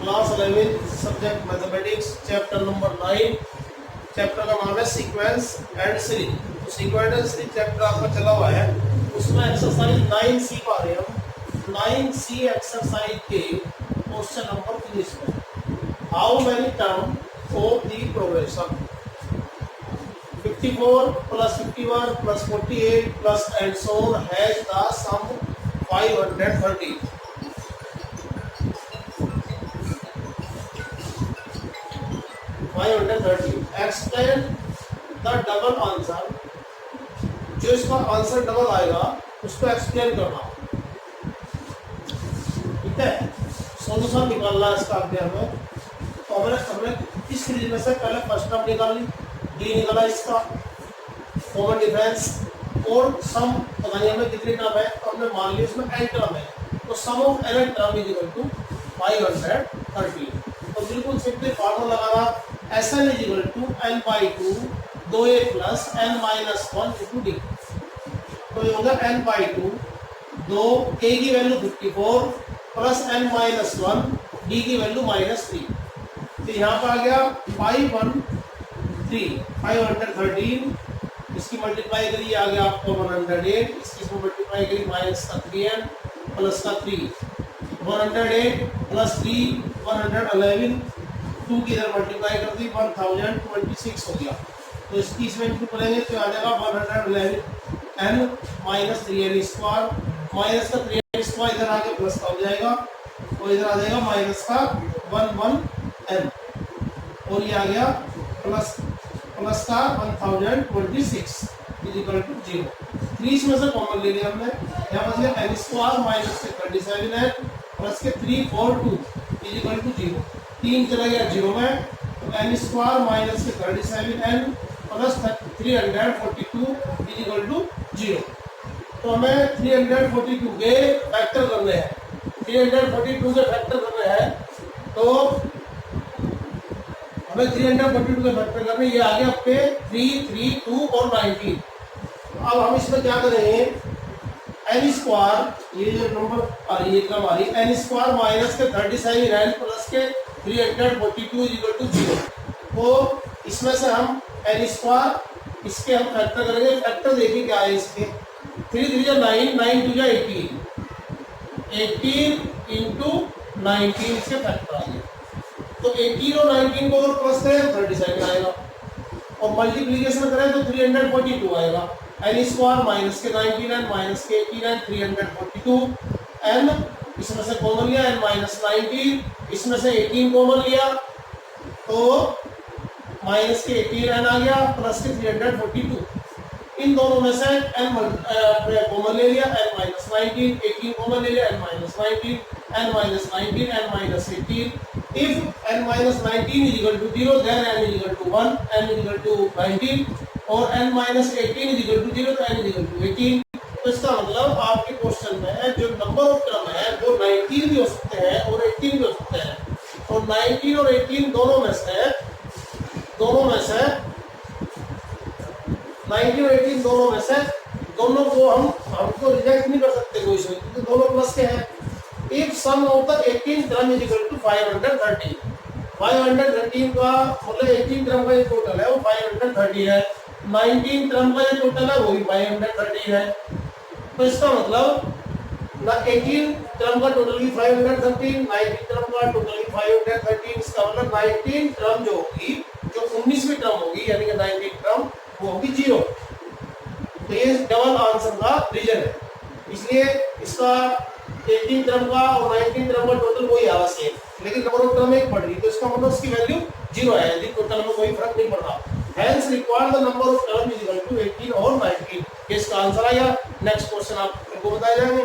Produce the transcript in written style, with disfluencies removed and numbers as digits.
Class 11 subject mathematics chapter number 9। Chapter का नाम है सीक्वेंस एंड सीरीज। तो सीक्वेंस एंड सीरीज चैप्टर आपका चला हुआ है, उसमें एक्सरसाइज 9C पा रहे हैं हम। 9C एक्सरसाइज के क्वेश्चन नंबर 19 में how many term of the progression 54 plus 51 plus 48 plus and so on has the sum 530. Explain the double answer. जो इसका आंसर डबल आएगा उसको एक्सप्लेन करना, ठीक है। सॉल्यूशन निकालना है इसका आगे हमें। तो हमने इस सीरीज में से पहले फर्स्ट टर्म निकाल ली, डी निकाला, इसका कॉमन डिफरेंस और सम पता नहीं हमें कितनी टर्म है, तो हमने मान ली इसमें n टर्म है, तो sum of n term is equal to 530। तो बिल्कुल सिंपली फार्मूला लगाना, Sn is equal to n/2 2a plus n-1 into d. तो ये होगा n/2 2 a की वैल्यू 54 प्लस n-1 d की वैल्यू -3। तो यहाँ पर आ गया 513, इसकी मल्टीप्लाई करिए आ गया आपको 108, इसकी मल्टीप्लाई करिए माइनस का 3n प्लस का 3 108 प्लस 3 111, 2 की इधर मल्टीप्लाई कर दी 1026 हो गया। तो इसकी इसमें इंटू करेंगे तो आ जाएगा 111n minus 3n square, minus का 3n स्क्वायर इधर आके प्लस का हो जाएगा, और इधर आ जाएगा माइनस का 11n, और ये आ गया प्लस का 1026 इज इक्वल टू 0। 3 इसमें से कॉमन ले लिया हमने, यहाँ बच गया n स्क्वायर माइनस के 37n प्लस के 342 इज इक्वल टू 0। 3 चला गया 0 में, तो n स्क्वायर माइनस के 37n plus 342 is equal to 0। तो हमें 342 के फैक्टर करने हैं, 342 के फैक्टर करने हैं, तो हमें 342 के फैक्टर करने, ये आ गया आपके 3, 3, 2 और 19। अब हम इसमें क्या करेंगे, n स्क्वायर, ये जो नंबर आ रही है क्रम आ रही है, n स्क्वायर माइनस के 37n प्लस के 342 इज इक्वल टू 0। तो इसमें से हम n स्क्वायर, इसके हम फैक्टर करेंगे। फैक्टर देखिए क्या है इसके, 3 3 जा 9, 9 2 जा 18 इंटू 19 इसके फैक्टर आएंगे। तो 18 और 19 को अगर प्लस करें तो 37 आएगा, और मल्टीप्लीकेशन करें तो 342 आएगा। n स्क्वायर माइनस के 19n माइनस के 18n 342 n, इसमें से कॉमन लिया n माइनस 19, इसमें से 18 कॉमन लिया तो माइनस के 18n आ गया प्लस के 342। इन दोनों में से n कॉमन ले लिया, n माइनस 19, 18 कॉमन ले लिया, n minus 19, n minus 19, n minus 18। If n minus 19 is equal to 0, then n is equal to 1, n is equal to 19, और n minus 18 is equal to 0, तो n is equal to 18। तो इसका मतलब आपके question में जो number of term है वो 19 भी हो सकते हैं और 18 भी हो सकते हैं, और 19 और 18 दोनों में से 19 और 18 दोनों में से दोनों को हमको रिजेक्ट नहीं कर सकते कोई से, क्योंकि दोनों प्लस के हैं। If sum of the 18 term is equal to 530, 530 का मतलब 18 टर्म का जो टोटल है वो 530 है, 19 टर्म का जो टोटल है वो भी 530 है। तो इसका मतलब ना 18 टर्म का टोटल भी 530, 19 टर्म का टोटल भी 530। इसका मतलब 19 टर्म जो होगी, जो 19वीं टर्म होगी यानी कि 19 टर्म, वो होगी 0। तो ये डबल आंसर का रीजन है, इसलिए इसका 18 टर्म का और 19 टर्म का टोटल वही आवा सेम, लेकिन नंबर ऑफ टर्म एक बढ़ रही, तो इसका मतलब उसकी वैल्यू 0 है, यदि टोटल में कोई फर्क नहीं पड़ रहा। Hence required the number of term is equal to 18 और 19। इसका आंसर आया। नेक्स्ट क्वेश्चन आपको बताया जाएंगे।